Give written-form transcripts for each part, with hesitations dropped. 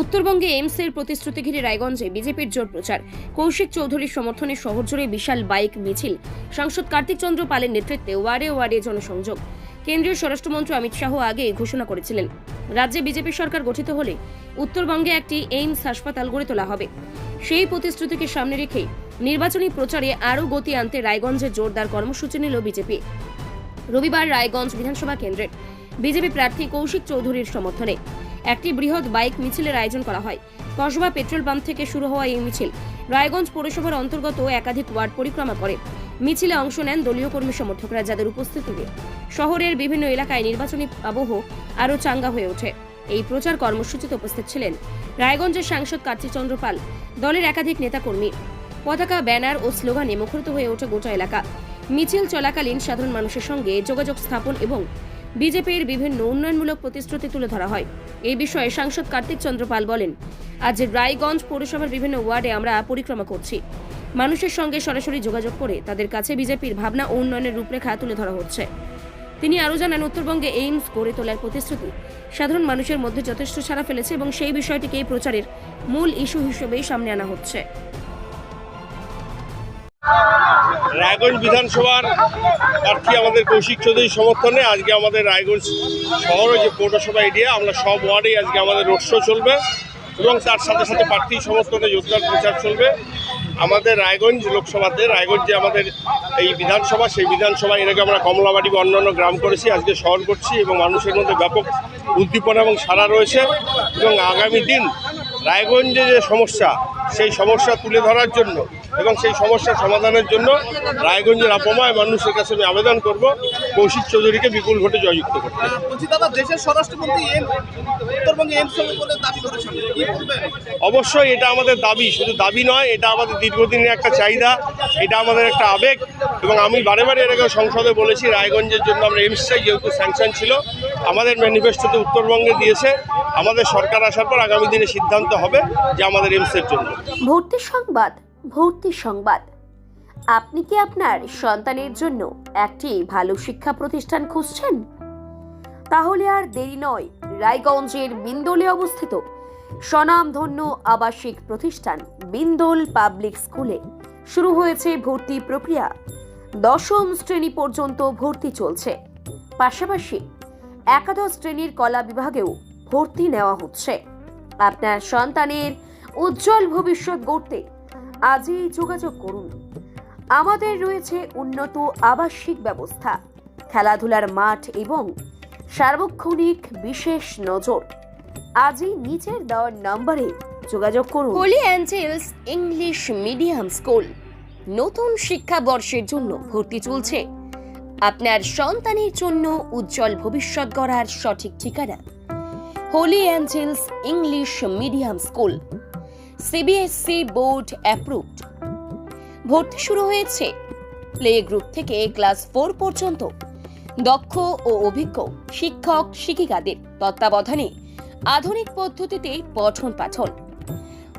উত্তরবঙ্গে এইমসের প্রতিশ্রুতি ঘিরে রায়গঞ্জে বিজেপির জোর প্রচার। কৌশিক চৌধুরীর সমর্থনে শহর জুড়ে বিশাল বাইক মিছিল। সাংসদ কার্তিক চন্দ্র পালের নেতৃত্বে ওয়ার্ডে ওয়ার্ডে জনসংযোগ। কেন্দ্রীয় স্বরাষ্ট্রমন্ত্রী অমিত শাহ আগেই ঘোষণা করেছিলেন, রাজ্যে বিজেপি সরকার গঠিত হলে উত্তরবঙ্গে একটি এইমস হাসপাতাল গড়ে তোলা হবে। সেই প্রতিশ্রুতিকে সামনে রেখে নির্বাচনী প্রচারে আরও গতি আনতে রায়গঞ্জে জোরদার কর্মসূচি নিল বিজেপি। রবিবার রায়গঞ্জ বিধানসভা কেন্দ্রের বিজেপি প্রার্থী কৌশিক চৌধুরীর সমর্থনে একটি বৃহৎ বাইক মিছিলের আয়োজন করা হয়। কসবা পেট্রোল পাম্প থেকে শুরু হওয়া এই মিছিল রায়গঞ্জ পৌরসভার অন্তর্গত একাধিক ওয়ার্ড পরিক্রমা করে। মিছিলে অংশ নেন দলীয় কর্মী সমর্থকরা, যাদের উপস্থিতিতে শহরের বিভিন্ন এলাকায় নির্বাচনী আবহ আরও চাঙ্গা হয়ে ওঠে। এই প্রচার কর্মসূচিতে উপস্থিত ছিলেন রায়গঞ্জের সাংসদ কার্তিক চন্দ্র পাল, দলের একাধিক নেতাকর্মী। পতাকা, ব্যানার ও স্লোগানে মুখরিত হয়ে ওঠে গোটা এলাকা। মিছিল চলাকালীন সাধারণ মানুষের সঙ্গে যোগাযোগ স্থাপন এবং বিজেপির বিভিন্ন উন্নয়নমূলক প্রতিশ্রুতি তুলে ধরা হয়। এই বিষয়ে সাংসদ কার্তিক চন্দ্র পাল বলেন, আজ রায়গঞ্জ পৌরসভার বিভিন্ন ওয়ার্ডে আমরা পরিক্রমা করছি। মানুষের সঙ্গে সরাসরি যোগাযোগ করে তাদের কাছে বিজেপির ভাবনা ও উন্নয়নের রূপরেখা তুলে ধরা হচ্ছে। তিনি আরও জানান, উত্তরবঙ্গে এইমস গড়ে তোলার প্রতিশ্রুতি সাধারণ মানুষের মধ্যে যথেষ্ট সাড়া ফেলেছে এবং সেই বিষয়টিকে এই প্রচারের মূল ইস্যু হিসেবেই সামনে আনা হচ্ছে। রায়গঞ্জ বিধানসভার প্রার্থী আমাদের কৌশিক চৌধুরীর সমর্থনে আজকে আমাদের রায়গঞ্জ শহরে যে পৌরসভা এরিয়া, আমরা সব ওয়ার্ডেই আজকে আমাদের রোড শো চলবে এবং তার সাথে সাথে প্রার্থী সমর্থনে জোরদার প্রচার চলবে। আমাদের রায়গঞ্জ লোকসভাতে রায়গঞ্জ যে আমাদের এই বিধানসভা, সেই বিধানসভা এর আগে আমরা কমলাবাড়ি বা অন্যান্য গ্রাম করেছি, আজকে শহর করছি এবং মানুষের মধ্যে ব্যাপক উদ্দীপনা এবং সাড়া রয়েছে। এবং আগামী দিন রায়গঞ্জে যে সমস্যা, সেই সমস্যা তুলে ধরার জন্য এবং সেই সমস্যার সমাধানের জন্য রায়গঞ্জের আপাময় মানুষের কাছে আমি আবেদন করব কৌশিক চৌধুরীকে বিপুল ভোটে জয়যুক্ত করতে। দেশের স্বরাষ্ট্রমন্ত্রী উত্তরবঙ্গে এইমস হবে বলে দাবি করেছেন, কি বলবেন? অবশ্যই এটা আমাদের দাবি, শুধু দাবি নয়, এটা আমাদের দীর্ঘদিনের একটা চাহিদা, এটা আমাদের একটা আবেগ। এবং আমি বারে বারে এর আগে সংসদে বলেছি, রায়গঞ্জের জন্য আমরা এইমস চাই, যেহেতু স্যাংশন ছিল আমাদের ম্যানিফেস্টোতে উত্তরবঙ্গে দিয়েছে। আমাদের সরকার আসার পর আগামী দিনে সিদ্ধান্ত হবে যে আমাদের এইমসের জন্য। ভর্তি সংবাদ। আপনি কি আপনার সন্তানের জন্য একটি ভালো শিক্ষা প্রতিষ্ঠান খুঁজছেন? তাহলে আর দেরি নয়, রায়গঞ্জের বিন্দোলে অবস্থিত স্বনামধন্য আবাসিক প্রতিষ্ঠান বিন্দোল পাবলিক স্কুলে শুরু হয়েছে ভর্তি প্রক্রিয়া। 10ম শ্রেণী পর্যন্ত ভর্তি চলছে। পাশাপাশি একাদশ শ্রেণীর কলা বিভাগেও ভর্তি নেওয়া হচ্ছে। আপনার সন্তানের উজ্জ্বল ভবিষ্যৎ গড়তে আজই যোগাযোগ করুন। আমাদের রয়েছে উন্নত আবাসিক ব্যবস্থা, খেলাধুলার মাঠ এবং সার্বক্ষণিক বিশেষ নজর। আজই নিচের দেওয়া নম্বরে যোগাযোগ করুন। Holy angels English medium school নতুন শিক্ষাবর্ষের জন্য ভর্তি চলছে। আপনার সন্তানের জন্য উজ্জ্বল ভবিষ্যৎ গড়ার সঠিক ঠিকানা holy angels English medium school, CBSE board approved. ভর্তি শুরু হয়েছে প্লে গ্রুপ থেকে ক্লাস 4 পর্যন্ত। দক্ষ ও অভিজ্ঞ শিক্ষক শিক্ষিকাদের তত্ত্বাবধানে আধুনিক পদ্ধতিতে পঠন পাঠন।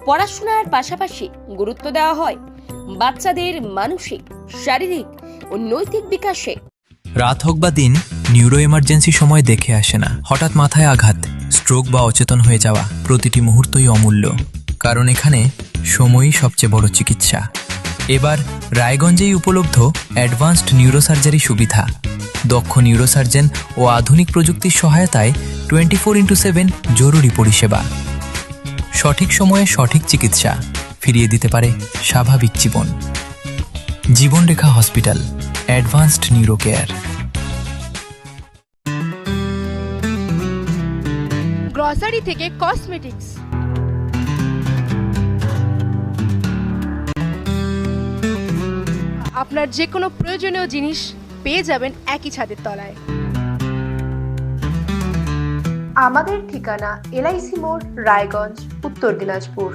পড়াশোনার পাশাপাশি গুরুত্ব দেওয়া হয় বাচ্চাদের মানসিক, শারীরিক ও নৈতিক বিকাশে। রাত হোক বা দিন, নিউরো এমার্জেন্সি সময় দেখে আসে না। হঠাৎ মাথায় আঘাত, স্ট্রোক বা অচেতন হয়ে যাওয়া, প্রতিটি মুহূর্তই অমূল্য। কারণ এখানে সময়ই সবচেয়ে বড় চিকিৎসা। এবার রায়গঞ্জেই উপলব্ধ অ্যাডভান্সড নিউরোসার্জারি সুবিধা। দক্ষ নিউরোসার্জন ও আধুনিক প্রযুক্তির সহায়তায় 24x7 জরুরি পরিষেবা। সঠিক সময়ে সঠিক চিকিৎসা ফিরিয়ে দিতে পারে স্বাভাবিক জীবন। Jibanrekha hospital, advanced neuro care. Grocery থেকে কসমেটিক্স, আপনার যে কোনো প্রয়োজনীয় জিনিস পেয়ে যাবেন একই ছাদের তলায়। আমাদের ঠিকানা LIC মোড়, রায়গঞ্জ, উত্তর দিনাজপুর।